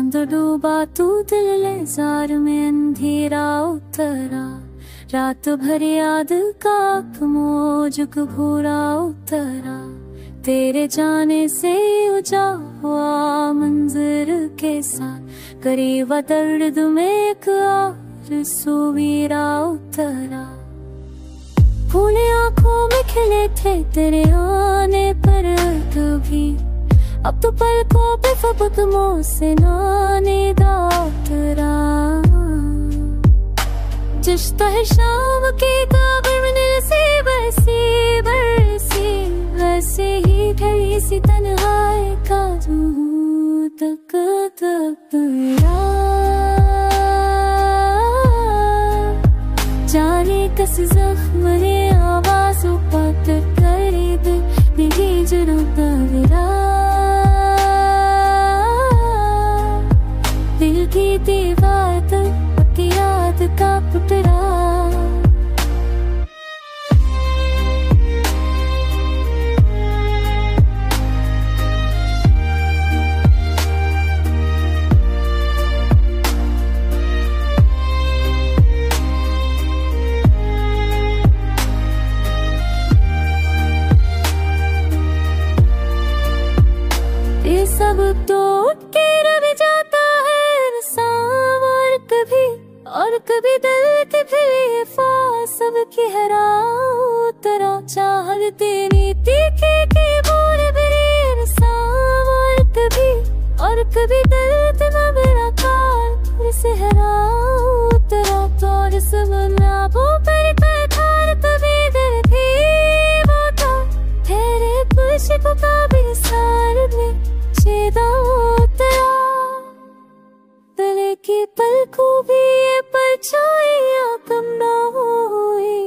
चांद डूबा तू दिल लेजार में अंधेरा उतरा, रात भर याद का मौज भूरा उतरा। तेरे जाने से उजाला मंजर के साथ, करीब दर्द में एक और सुवीरा उतरा। फूले आंखों में खिले थे तेरे आने पर कभी, अब तो पलकों पे फपकमों से नाने दातरा। जिस तरह शाम की कागरने से बरसी बरसी, वैसे ही ढली सी तन्हाई का तू तक तकरा। जाने कस जख्म ने आवाज़ों पर करीब मेरी जुर्म तगड़ा। दिल की दीवार तक याद का पुतरा। ये सब टूट के रह जाता है साम, और कभी दिल के फिर सब की हरा उतरा। चाहते नीति के बोल बरेर साम, और कभी दिल तना मेरा कार से हरा उतरा। तो सब नाबों पर थार तभी दिल थी बाता, तेरे कुछ पता भी सार में चेदा उतरा। गले की पलकों भी ये परछाइयां कम ना हुई,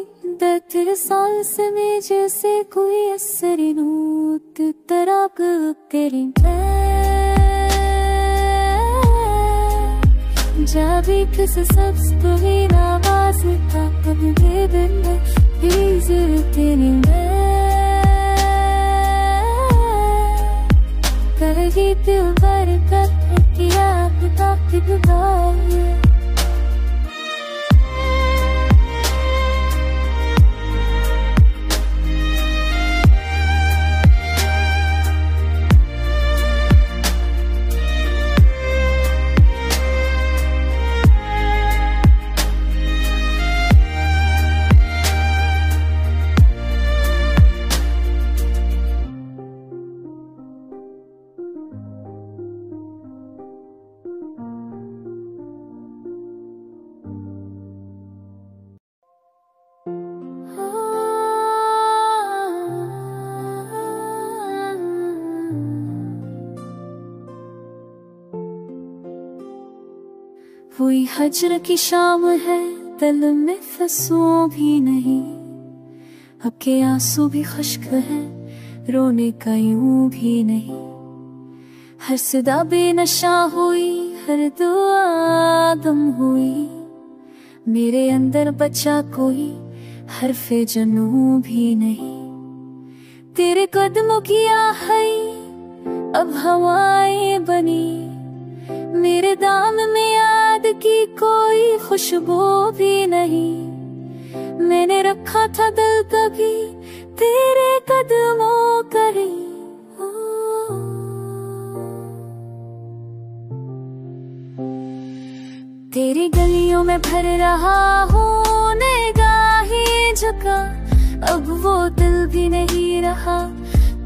दर्द सांस में जैसे कोई असरी नोट तराक करें। जब भी किसी शख्स को ही आवाज था, कभी दे देना भी जरूरत नहीं करेगी दिल भर कर किया पता किधर। कोई हजर की शाम है, दिल में फंसू भी नहीं, अब के आंसू भी खुश्क है, रोने का यूं भी नहीं। हर सदा बेनशा हुई, हर दुआ दम हुई, मेरे अंदर बचा कोई हरफे जनू भी नहीं। तेरे कदमों की आहई अब हवाएं बनी, मेरे दाम में याद की कोई खुशबू भी नहीं। मैंने रखा था दिल कभी तेरे कदमों करीब, तेरी गलियों में भर रहा हूँ निगाहें झुका। अब वो दिल भी नहीं रहा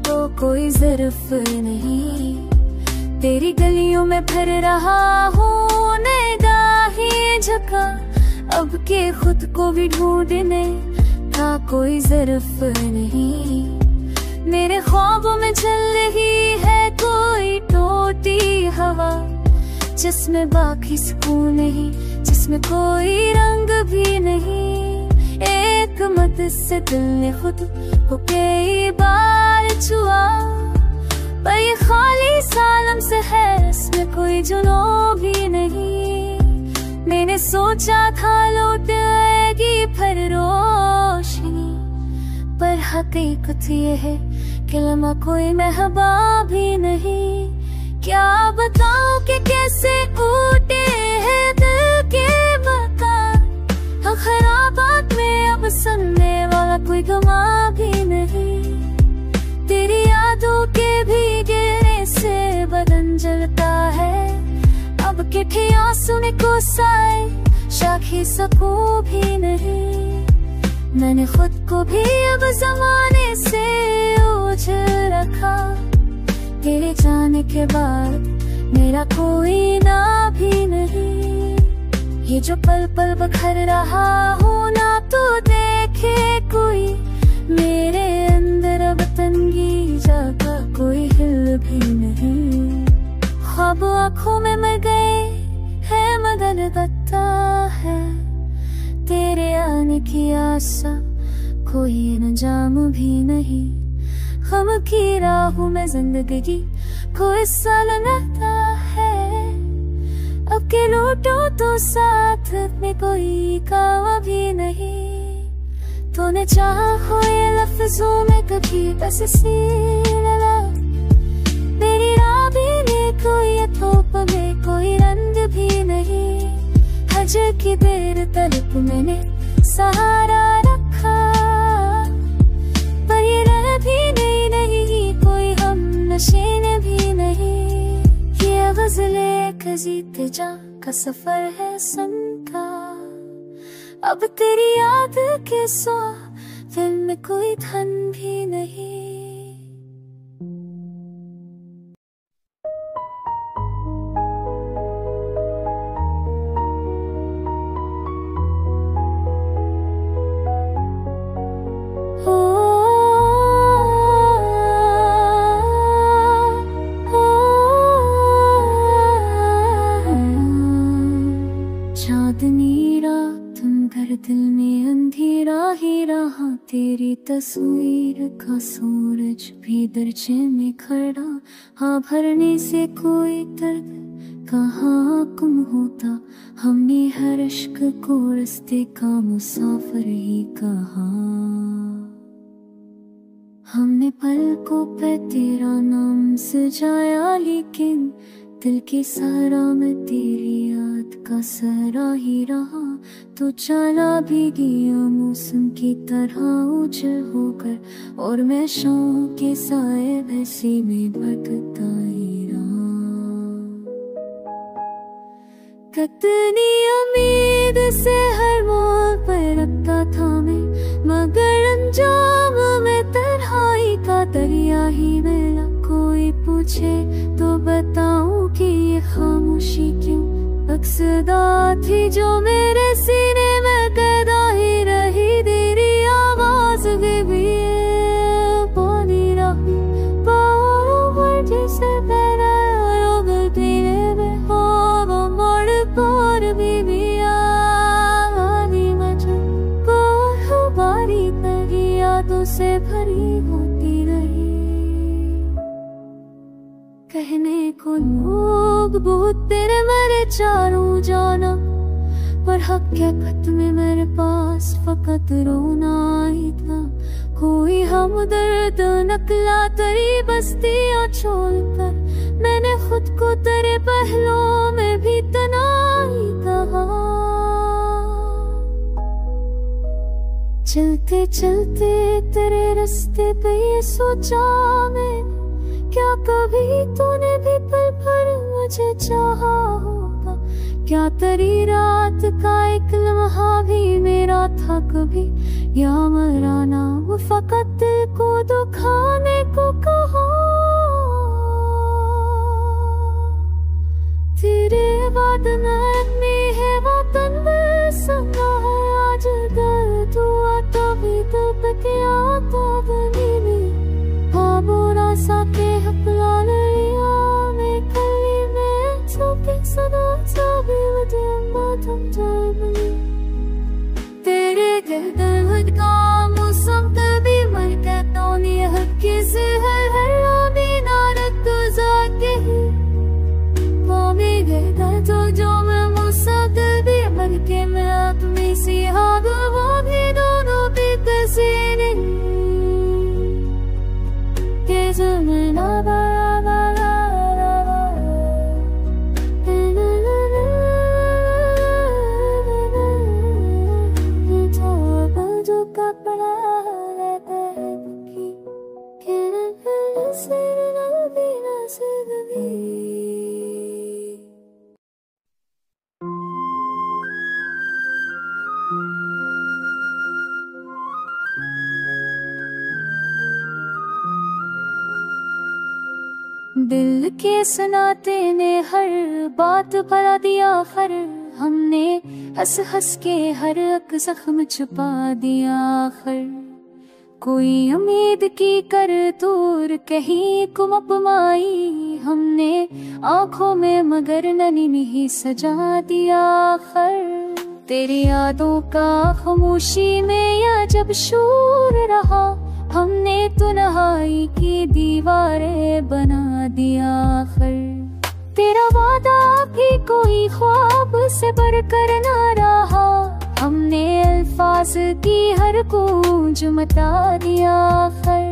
तो कोई ज़र्फ नहीं, तेरी गलियों में भर रहा हूँ निगाहें झुका। अब के खुद को भी ढूंढने का कोई ज़र्फ नहीं, मेरे ख्वाबों में चल रही है कोई टूटी हवा, जिसमें बाकी सुकून नहीं, जिसमें कोई रंग भी नहीं। एक मत से दिल ने खुद को कई बार छुआ, पर ये खाली सालम से है, इसमें कोई जुनून भी नहीं। मैंने सोचा था लौट आएगी फिर रोशनी, पर हकीकत ये है कि लम्हा कोई महबा भी नहीं। क्या बताऊं कि कैसे टूटे हैं दिल के मकान। खराबात में अब सुनने वाला कोई गमा भी नहीं। तेरी यादों के भीगने से बदन जलता है। अब चिट्ठियां सुने को साए साखी सकूं भी नहीं। मैंने खुद को भी अब जमाने से ओझल रखा। तेरे जाने के बाद मेरा कोई ना भी नहीं। ये जो पल पल बखर रहा हूँ ना तो देखे कोई। मेरे अंदर अब तंगी जगह कोई हिल भी नहीं। ख्वाब आँखों में मर गए है मगर बता है तेरे आने की आशा कोई इंतजाम भी नहीं। हम की राहों में जिंदगी को हिस्सा लगता है। अब के लौटो तो साथ में कोई कावा भी नहीं। तूने चाहा हो ये लफ्जों में कभी बस सी लगा। मेरी राह भी ने कोई थोप में कोई रंग भी नहीं। हजर की देर तलप मैंने सहारा रखा। पर ये रह भी नहीं कोई हम नशे भी नहीं। ये गज़ले कजीते जा का सफर है सन का। अब तेरी याद के सो दिल में कोई धन भी नहीं। दिल में अंधेरा ही रहा तेरी तस्वीर का सूरज भी दर्जे में खड़ा। हाँ भरने से कोई दर्द कहाँ गुम होता। हमने हर इश्क को रास्ते का मुसाफिर ही कहा। हमने पलकों पे तेरा नाम सजाया लेकिन दिल के सारा में तेरी याद का सहरा ही रहा। तो चला भी गया मौसम की तरह उजल होकर और मैं शाम के साए वैसे में भटकता ही रहा। कितनी उम्मीद से हर मोड़ पर रखता था मैं मगर अंजाम में तन्हाई का दरिया ही मिला। कोई पूछे तो बताऊं कि ये खामोशी क्यों अक्सदा थी जो मेरे सीने में कैदा ही रही। तेरी आवाज भी बोली रही बार जैसे तेरा रोग पीने में हो वो मोड़ पर भी आवाज़ी मचा। बारी तेरी यादों से भरी होती रही। कहने को लोग बहुत तेरे मेरे चारों जाना पर हकीकत में मेरे पास फकत रोना ही था। कोई हमदर्द नकला तेरी बस्तियां छोड़कर मैंने खुद को तेरे पहलुओं में भी तनाई कहा। चलते चलते तेरे रास्ते पे ये सोचा मैं क्या कभी तूने भी पल भर मुझे चाहा होगा। क्या तेरी रात का एक लम्हा भी मेरा था कभी या मराना वो फकत दिल को दुखाने को कहा। तेरे बाद में है वतन संगा है आज दर्द हुआ तभी दब के आता बनी में। बुरा सा के हपला लिया मैं कली में छुपी सदा चाबी वजह मातम जाए बनी। तेरे गर्दन का मौसम कभी मर के तो नहीं हक से हर रानी नारक गुजारते ही पामे गए तो जो मैं मौसा कभी मर के मैं अपनी सी हाथ वो भी दोनों पे कसे नहीं। के ज़माना दिल के सुनाते ने हर बात भरा दिया खर, हमने हंस हंस के हर एक जख्म छुपा दिया खर। कोई उम्मीद की कर दूर कहीं कुम अपमाई, हमने आँखों में मगर ननी में ही सजा दिया खर। तेरी यादों का खामोशी में या जब शोर रहा, हमने तन्हाई की दीवारें बना दिया खर। तेरा वादा भी कोई ख्वाब से बढ़कर न रहा, हमने अल्फाज की हर गूंज मचा दिया खर।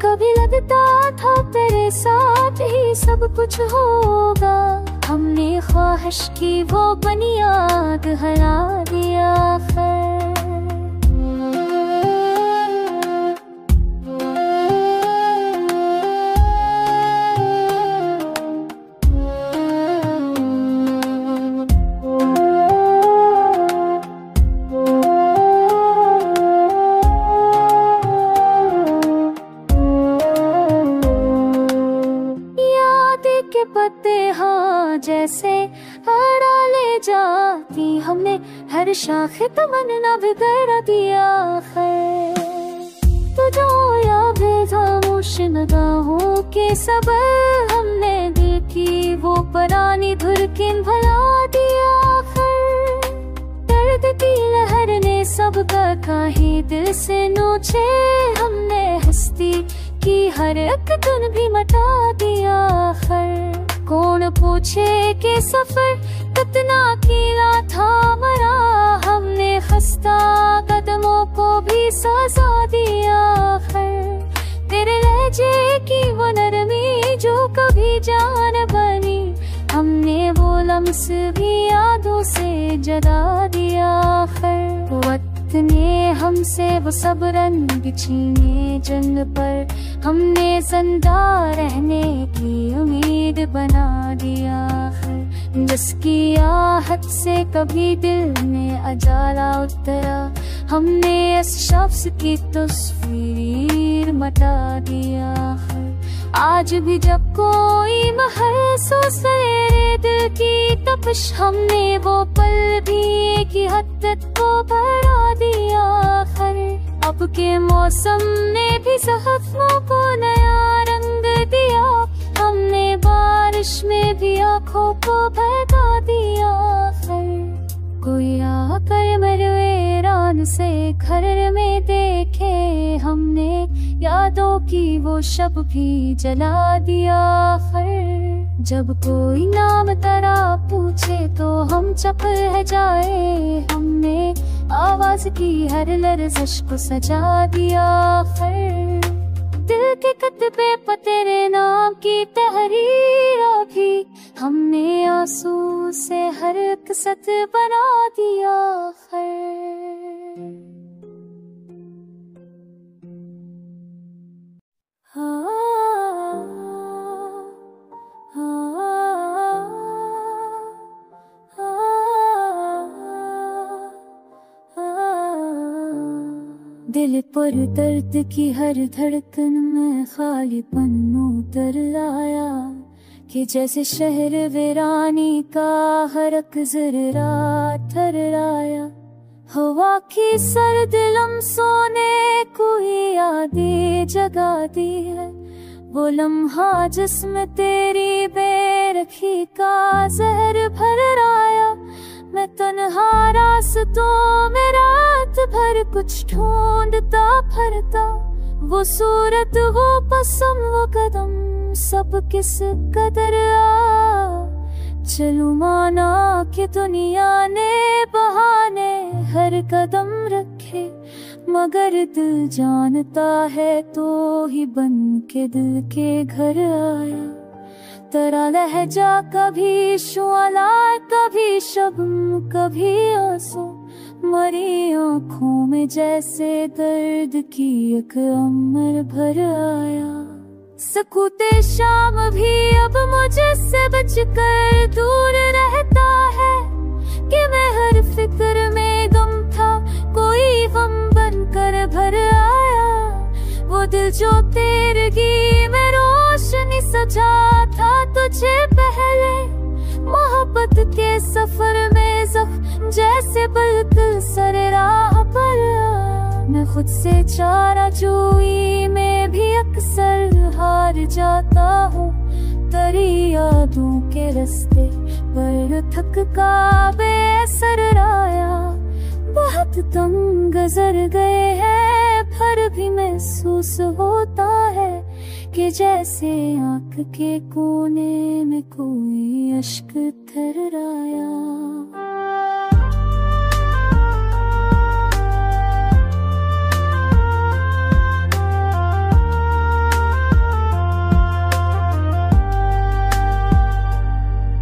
कभी लगता था तेरे साथ ही सब कुछ होगा, हमने ख्वाहिश की वो बुनियाद हरा दिया खर। पत्ते हाँ जैसे हरा ले जाती, हमने हर शाख तमन्ना बिगड़ दिया खैर। तो जो या बेखामोश निगाहों के सबर, हमने देखी वो पुरानी धुर किन भुला दिया खैर। दर्द की लहर ने सबका काहे दिल से नोचे, हमने हस्ती की हर एक धुन भी मटा दिया खैर। कौन पूछे कि सफर कितना कीला था मरा, हमने खस्ता कदमों को भी सजा दिया खैर। तेरे लहजे की वो नरमी जो कभी जान बनी, हमने वो लम्स भी यादों से जला दिया खैर। वक्त ने हमसे वो सब रंग छीने जिन पर, हमने जिंदा रहने की उम्मीद बना दिया है। जिसकी आहट से कभी दिल में अजाला उतरा, हमने इस शख्स की तस्वीर मिटा दिया है। आज भी जब कोई महसूस करे दिल की तपिश, हमने वो पल भी एक ही हद को भरा दिया खैर। अब के मौसम ने भी जख्मों को नया रंग दिया, हमने बारिश में भी आँखों को बहका दिया खैर। कोई आकर मरवेरान से घर में देखे, हमने यादों की वो शब भी जला दिया खैर। जब कोई नाम तेरा पूछे तो हम चुप रह जाए, हमने आवाज की हर लर्जिश को सजा दिया खैर। दिल के कतबे पर तेरे नाम की तहरीर भी, हमने आंसू से हर एक सत बना दिया खैर। दिल पर दर्द की हर धड़कन में खालीपन उतर आया, कि जैसे शहर वीरानी का हर एक जर्रा थर्राया। हवा की सर्द लम्सों ने कोई यादें जगा दी है, वो लम्हा जिसमें तेरी बेरखी का जहर भर आया। मैं तन्हा रास्तों में रात भर कुछ ढूंढता फिरता, वो सूरत वो पसम वो कदम सब किस कदर आ। चलूं माना कि दुनिया ने बहाने हर कदम रखे, मगर दिल जानता है तो ही बन के दिल के घर आया। तेरा लहजा कभी शुआला कभी शब्म कभी आंसू, मरी आँखों में जैसे दर्द की एक अमर भर आया। सकूते शाम भी अब मुझसे बचकर दूर रहता है, कि मैं हर फिक्र में गम था कोई गम बनकर भर आया। वो दिल जो तेरगी में रोशनी सजा बचे पहले मोहब्बत के सफर में जख्म जैसे बिल्कुल सर राह पर। मैं खुद से चाराजोई में भी अक्सर हार जाता हूँ। तेरी यादों के रास्ते पर थका बेअसर आया। बहुत तंग गुजर गए हैं पर भी महसूस होता है कि जैसे आँख के कोने में कोई अश्क थर्राया।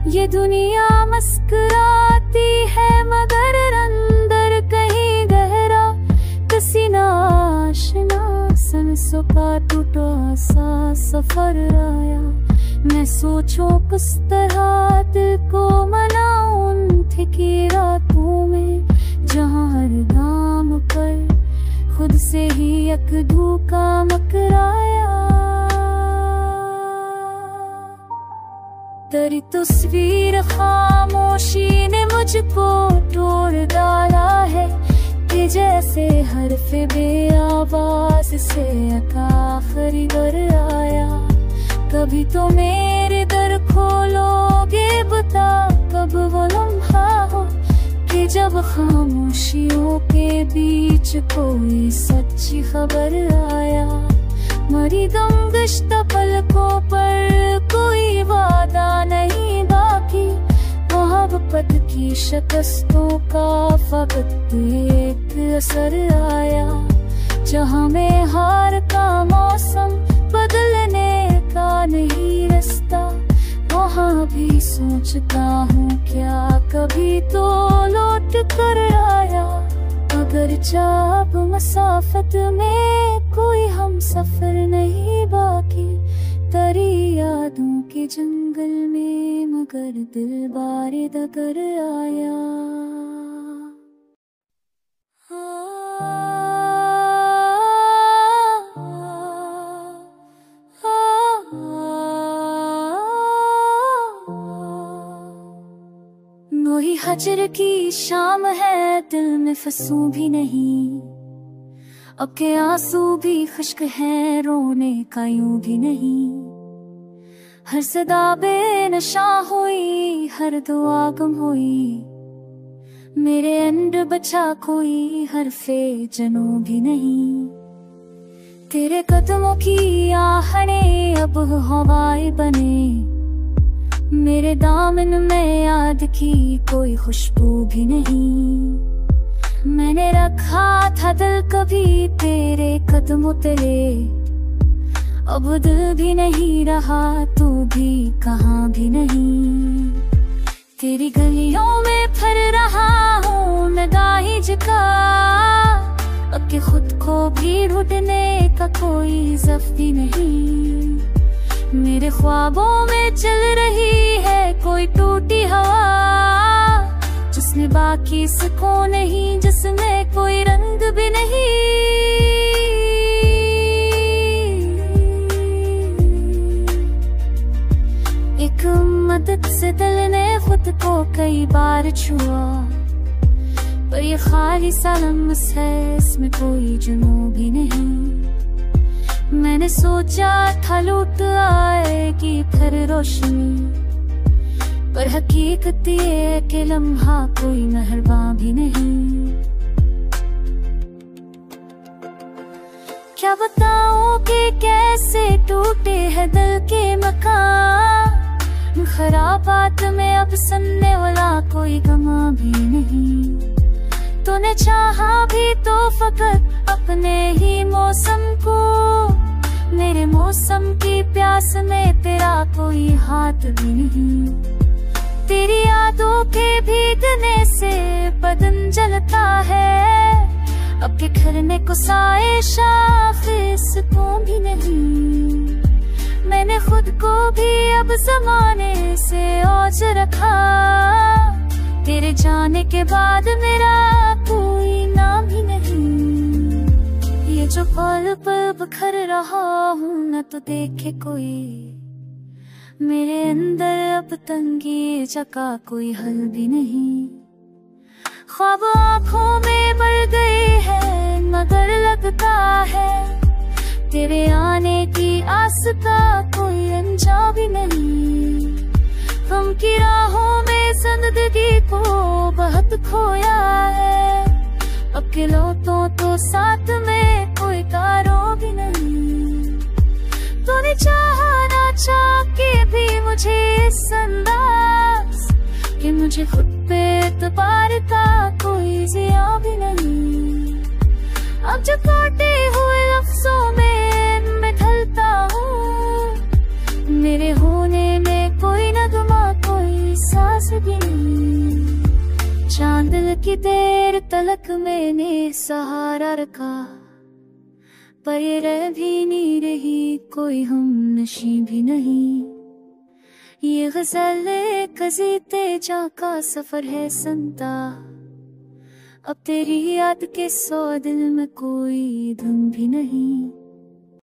ये दुनिया मुस्कुराती है मगर अंदर कहीं गहरा किसी नाशना सांसों का टूटा सा सफर आया। मैं सोचो किस तरह दिल को मनाऊं उन थकी रातों में जहाँ हर गाम पर खुद से ही एक धोखा मकराया। तेरी तस्वीर खामोशी ने मुझको तोड़ डाला है कि जैसे हर्फ बेआवाज से आखिरी दर आया। कभी तो मेरे दर खोलोगे बता कब वो लम्हा हो कि जब खामोशियों के बीच कोई सच्ची खबर आया। मरी दम गश्त पलकों पर कोई वादा नहीं बाकी। मोहब्बत की शिकस्तों का फकत एक असर आया। जहाँ में हार का मौसम बदलने का नहीं रास्ता वहाँ भी सोचता हूँ क्या कभी तो लौट कर आया। अगर चाप मसाफत में कोई हम सफर नहीं बाकी। तेरी यादों के जंगल में मगर दिल बारे दगर आया। वही हजर की शाम है दिल में फंसूं भी नहीं। अब के आंसू भी खुश्क है रोने का यूं भी नहीं। हर सदा बेनशा हुई हर दुआ गुम हुई। मेरे अंदर बचा कोई हरफे जनू भी नहीं। तेरे कदमों की आहने अब हवाएं बने। मेरे दामन में याद की कोई खुशबू भी नहीं। मैंने रखा था दिल कभी तेरे कदमों तले। अब दिल भी नहीं रहा तू भी कहाँ भी नहीं। तेरी गलियों में फिर रहा हूँ नगाही झुका। अब के खुद को भी ढूंढने का कोई ज़फ़ भी नहीं। मेरे ख्वाबों में चल रही है कोई टूटी हवा जिसमें बाकी सुकून नहीं जिसमें कोई रंग भी नहीं। एक मदद से दिल ने खुद को कई बार छुआ पर ये खाली सा लम्स है इसमें कोई जुनून भी नहीं। मैंने सोचा था लूट आएगी फिर रोशनी पर हकीकत ये कि लम्हा कोई मेहरबान भी नहीं। क्या बताऊं कि कैसे टूटे हैं दिल के मकान। खराबात में अब सुनने वाला कोई गमा भी नहीं। तूने चाहा भी तो फकत अपने ही मौसम को। मेरे मौसम की प्यास में तेरा कोई हाथ भी नहीं। तेरी यादों के भीगने से बदन जलता है। अब के खरने को साए शाफिस को भी नहीं। मैंने खुद को भी अब जमाने से औज रखा। तेरे जाने के बाद मेरा कोई नाम ही नहीं। ये जो पल पल बिखर रहा हूँ न तो देखे कोई। मेरे अंदर अब तंगी जका कोई हल भी नहीं। ख्वाब आँखों में बढ़ गए हैं मगर लगता है तेरे आने की आस का कोई अंजा भी नहीं। हम की राहों में जिंदगी को बहुत खोया है, अकेलो तो साथ में कोई तारो भी नहीं। तूने चाहा ना चाह के भी मुझे इस अंदाज कि मुझे खुद पे एतबार का कोई जिया भी नहीं। अब जब काटे हुए लफ्जों में मैं ढलता हूँ, मेरे होने में कोई नगमा कोई सांस भी नहीं। चांद की देर तलक मैंने सहारा रखा, पर ये रह भी नहीं रही कोई हम नशी भी नहीं। ये गजल कजीते जा का सफर है संता, अब तेरी याद के 100 दिल में कोई धुन भी नहीं।